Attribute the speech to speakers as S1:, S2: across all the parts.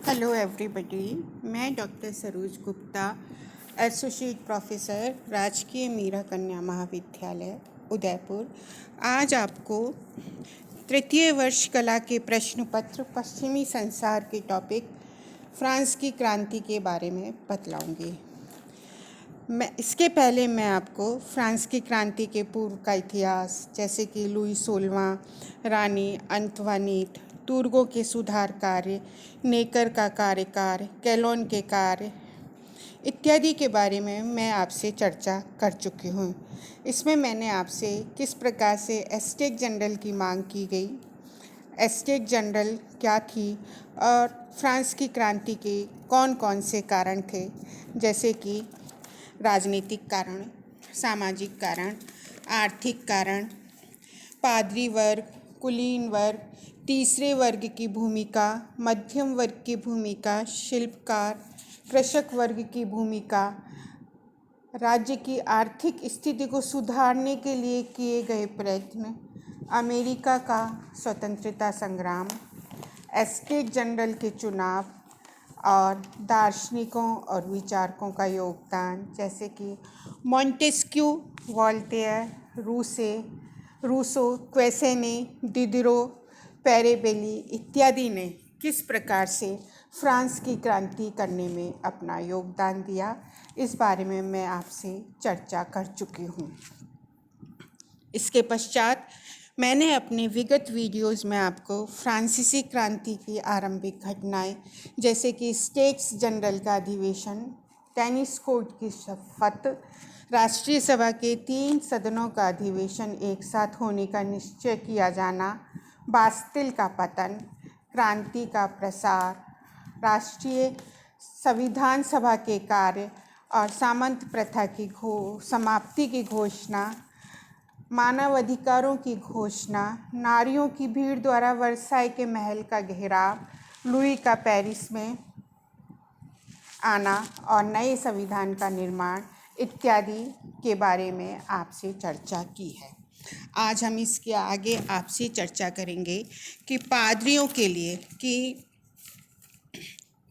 S1: Hello everybody, मैं doctor Saroj Gupta, associate professor, राजकीय मीरा कन्या महाविद्यालय उदयपुर। आज आपको तृतीय वर्ष कला के प्रश्न पत्र पश्चिमी संसार के टॉपिक फ्रांस की क्रांति के बारे में बतलाऊंगी। इसके पहले मैं आपको फ्रांस की क्रांति के पूर्व का इतिहास, जैसे कि लुई 16वां, रानी अंतवानीत, तुर्गों के सुधार कार्य, नेकर का कार्यकाल, कैलोन के कार्य इत्यादि के बारे में मैं आपसे चर्चा कर चुकी हूँ। इसमें मैंने आपसे किस प्रकार से एस्टेट जनरल की मांग की गई, एस्टेट जनरल क्या थी और फ्रांस की क्रांति के कौन कौन से कारण थे, जैसे कि राजनीतिक कारण, सामाजिक कारण, आर्थिक कारण, पादरी वर्ग, कुलीन वर्ग, तीसरे वर्ग की भूमिका, मध्यम वर्ग की भूमिका, शिल्पकार, कृषक वर्ग की भूमिका, राज्य की आर्थिक स्थिति को सुधारने के लिए किए गए प्रयत्न, अमेरिका का स्वतंत्रता संग्राम, एस्टेट जनरल के चुनाव और दार्शनिकों और विचारकों का योगदान, जैसे कि मॉन्टेस्क्यू, वोल्टेयर, रूसो, क्वेसेने, डिडरो, पेरेबेली इत्यादि ने किस प्रकार से फ्रांस की क्रांति करने में अपना योगदान दिया, इस बारे में मैं आपसे चर्चा कर चुकी हूँ। इसके पश्चात मैंने अपने विगत वीडियोज़ में आपको फ्रांसीसी क्रांति की आरंभिक घटनाएं, जैसे कि स्टेट्स जनरल का अधिवेशन, टेनिस कोर्ट की शपथ, राष्ट्रीय सभा के 3 सदनों का अधिवेशन एक साथ होने का निश्चय किया जाना, बास्तिल का पतन, क्रांति का प्रसार, राष्ट्रीय संविधान सभा के कार्य और सामंत प्रथा की समाप्ति की घोषणा, मानव अधिकारों की घोषणा, नारियों की भीड़ द्वारा वर्साई के महल का घेराव, लुई का पेरिस में आना और नए संविधान का निर्माण इत्यादि के बारे में आपसे चर्चा की है। आज हम इसके आगे आपसे चर्चा करेंगे कि पादरियों के लिए कि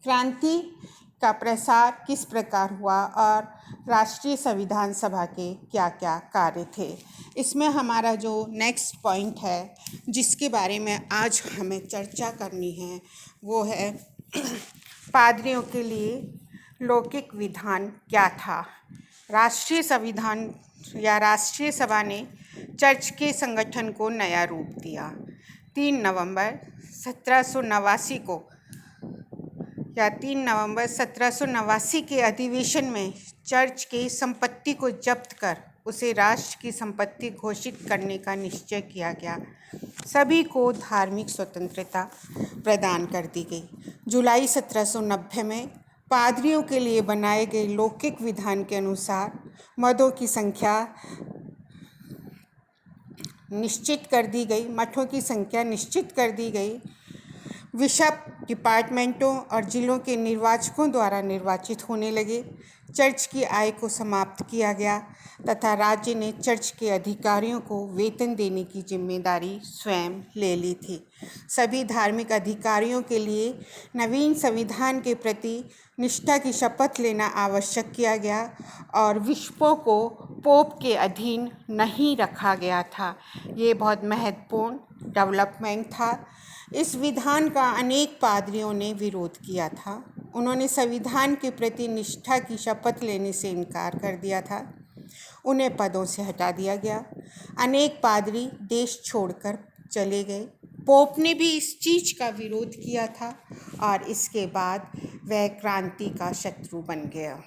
S1: क्रांति का प्रसार किस प्रकार हुआ और राष्ट्रीय संविधान सभा के क्या क्या कार्य थे। इसमें हमारा जो नेक्स्ट पॉइंट है, जिसके बारे में आज हमें चर्चा करनी है, वो है पादरियों के लिए लौकिक विधान क्या था। राष्ट्रीय संविधान या राष्ट्रीय सभा ने चर्च के संगठन को नया रूप दिया। 3 नवंबर 1789 के अधिवेशन में चर्च की संपत्ति को जब्त कर उसे राष्ट्र की संपत्ति घोषित करने का निश्चय किया गया। सभी को धार्मिक स्वतंत्रता प्रदान कर दी गई। जुलाई 1790 में पादरियों के लिए बनाए गए लौकिक विधान के अनुसार मठों की संख्या निश्चित कर दी गई, मठों की संख्या निश्चित कर दी गई। बिशप डिपार्टमेंटों और जिलों के निर्वाचकों द्वारा निर्वाचित होने लगे। चर्च की आय को समाप्त किया गया तथा राज्य ने चर्च के अधिकारियों को वेतन देने की जिम्मेदारी स्वयं ले ली थी। सभी धार्मिक अधिकारियों के लिए नवीन संविधान के प्रति निष्ठा की शपथ लेना आवश्यक किया गया और बिशपों को पोप के अधीन नहीं रखा गया था। ये बहुत महत्वपूर्ण डेवलपमेंट था। इस विधान का अनेक पादरियों ने विरोध किया था। उन्होंने संविधान के प्रति निष्ठा की शपथ लेने से इनकार कर दिया था। उन्हें पदों से हटा दिया गया। अनेक पादरी देश छोड़कर चले गए। पोप ने भी इस चीज़ का विरोध किया था और इसके बाद वह क्रांति का शत्रु बन गया।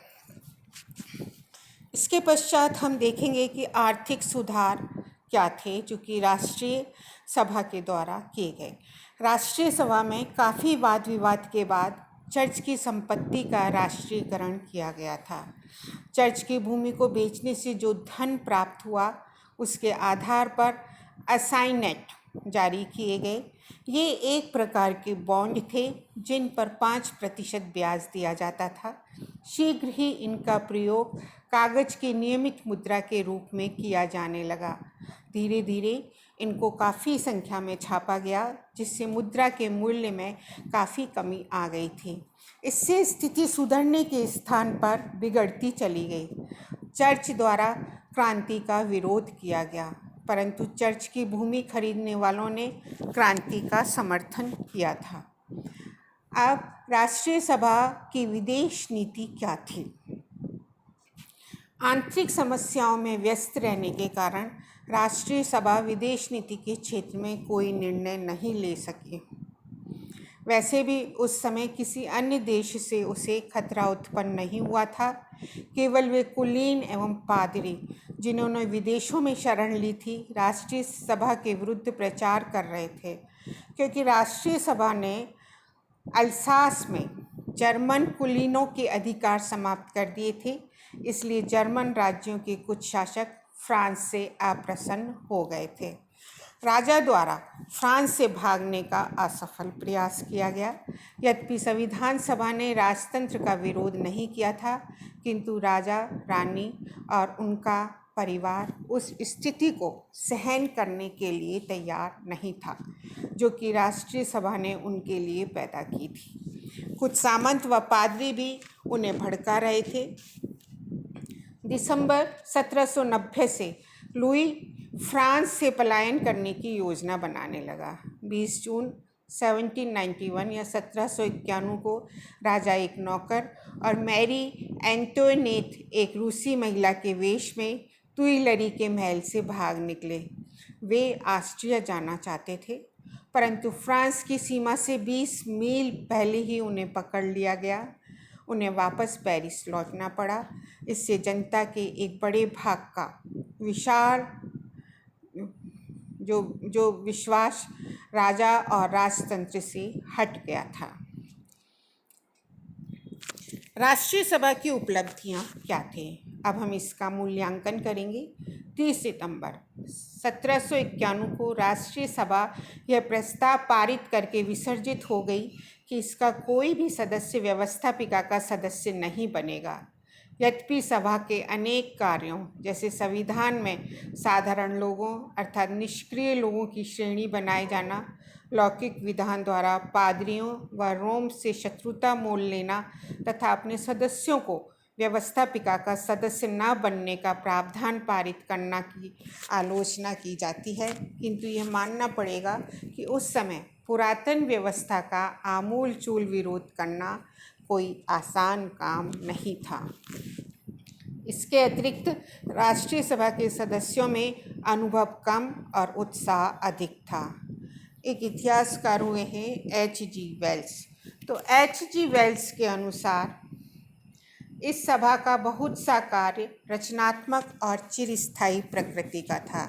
S1: इसके पश्चात हम देखेंगे कि आर्थिक सुधार क्या थे जो कि राष्ट्रीय सभा के द्वारा किए गए। राष्ट्रीय सभा में काफ़ी वाद विवाद के बाद चर्च की संपत्ति का राष्ट्रीयकरण किया गया था। चर्च की भूमि को बेचने से जो धन प्राप्त हुआ उसके आधार पर असाइनेट जारी किए गए। ये एक प्रकार के बॉन्ड थे जिन पर 5% ब्याज दिया जाता था। शीघ्र ही इनका प्रयोग कागज की नियमित मुद्रा के रूप में किया जाने लगा। धीरे धीरे इनको काफ़ी संख्या में छापा गया, जिससे मुद्रा के मूल्य में काफ़ी कमी आ गई थी। इससे स्थिति सुधरने के स्थान पर बिगड़ती चली गई। चर्च द्वारा क्रांति का विरोध किया गया, परंतु चर्च की भूमि खरीदने वालों ने क्रांति का समर्थन किया था। अब राष्ट्रीय सभा की विदेश नीति क्या थी? आंतरिक समस्याओं में व्यस्त रहने के कारण राष्ट्रीय सभा विदेश नीति के क्षेत्र में कोई निर्णय नहीं ले सकी। वैसे भी उस समय किसी अन्य देश से उसे खतरा उत्पन्न नहीं हुआ था। केवल वे कुलीन एवं पादरी, जिन्होंने विदेशों में शरण ली थी, राष्ट्रीय सभा के विरुद्ध प्रचार कर रहे थे, क्योंकि राष्ट्रीय सभा ने अल्सास में जर्मन कुलीनों के अधिकार समाप्त कर दिए थे। इसलिए जर्मन राज्यों के कुछ शासक फ्रांस से अप्रसन्न हो गए थे। राजा द्वारा फ्रांस से भागने का असफल प्रयास किया गया। यद्यपि संविधान सभा ने राजतंत्र का विरोध नहीं किया था, किंतु राजा, रानी और उनका परिवार उस स्थिति को सहन करने के लिए तैयार नहीं था, जो कि राष्ट्रीय सभा ने उनके लिए पैदा की थी। कुछ सामंत व पादरी भी उन्हें भड़का रहे थे। दिसंबर 1790 से लुई फ्रांस से पलायन करने की योजना बनाने लगा। 20 जून 1791 या 1791 को राजा एक नौकर और मैरी एंटोनेट एक रूसी महिला के वेश में तुइलरी के महल से भाग निकले। वे ऑस्ट्रिया जाना चाहते थे, परंतु फ्रांस की सीमा से 20 मील पहले ही उन्हें पकड़ लिया गया। उन्हें वापस पेरिस लौटना पड़ा। इससे जनता के एक बड़े भाग का विशाल जो विश्वास राजा और राजतंत्र से हट गया था। राष्ट्रीय सभा की उपलब्धियां क्या थे? अब हम इसका मूल्यांकन करेंगे। 30 सितंबर 1791 को राष्ट्रीय सभा यह प्रस्ताव पारित करके विसर्जित हो गई कि इसका कोई भी सदस्य व्यवस्थापिका का सदस्य नहीं बनेगा। यद्यपि सभा के अनेक कार्यों, जैसे संविधान में साधारण लोगों अर्थात निष्क्रिय लोगों की श्रेणी बनाए जाना, लौकिक विधान द्वारा पादरियों व रोम से शत्रुता मोल लेना तथा अपने सदस्यों को व्यवस्थापिका का सदस्य न बनने का प्रावधान पारित करना की आलोचना की जाती है, किंतु यह मानना पड़ेगा कि उस समय पुरातन व्यवस्था का आमूलचूल विरोध करना कोई आसान काम नहीं था। इसके अतिरिक्त राष्ट्रीय सभा के सदस्यों में अनुभव कम और उत्साह अधिक था। एक इतिहासकार हुए हैं H.G. वेल्स। तो H.G. वेल्स के अनुसार इस सभा का बहुत सा कार्य रचनात्मक और चिरस्थायी प्रकृति का था,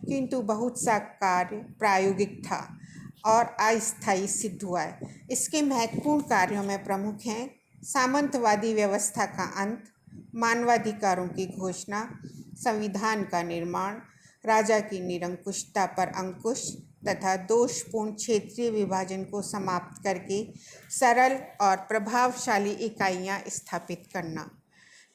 S1: किंतु बहुत सा कार्य प्रायोगिक था और अस्थायी सिद्ध हुआ है। इसके महत्वपूर्ण कार्यों में प्रमुख हैं सामंतवादी व्यवस्था का अंत, मानवाधिकारों की घोषणा, संविधान का निर्माण, राजा की निरंकुशता पर अंकुश तथा दोषपूर्ण क्षेत्रीय विभाजन को समाप्त करके सरल और प्रभावशाली इकाइयां स्थापित करना।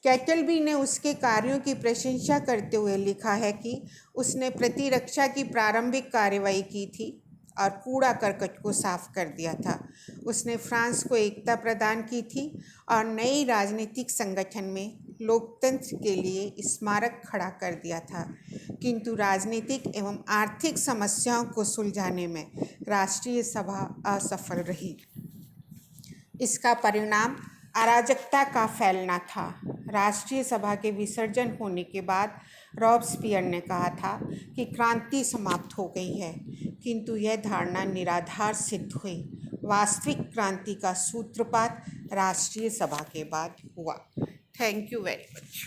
S1: कैटलबी ने उसके कार्यों की प्रशंसा करते हुए लिखा है कि उसने प्रतिरक्षा की प्रारंभिक कार्रवाई की थी और कूड़ा करकट को साफ कर दिया था। उसने फ्रांस को एकता प्रदान की थी और नई राजनीतिक संगठन में लोकतंत्र के लिए स्मारक खड़ा कर दिया था, किंतु राजनीतिक एवं आर्थिक समस्याओं को सुलझाने में राष्ट्रीय सभा असफल रही। इसका परिणाम अराजकता का फैलना था। राष्ट्रीय सभा के विसर्जन होने के बाद रॉबस्पियर ने कहा था कि क्रांति समाप्त हो गई है, किंतु यह धारणा निराधार सिद्ध हुई। वास्तविक क्रांति का सूत्रपात राष्ट्रीय सभा के बाद हुआ। Thank you very much.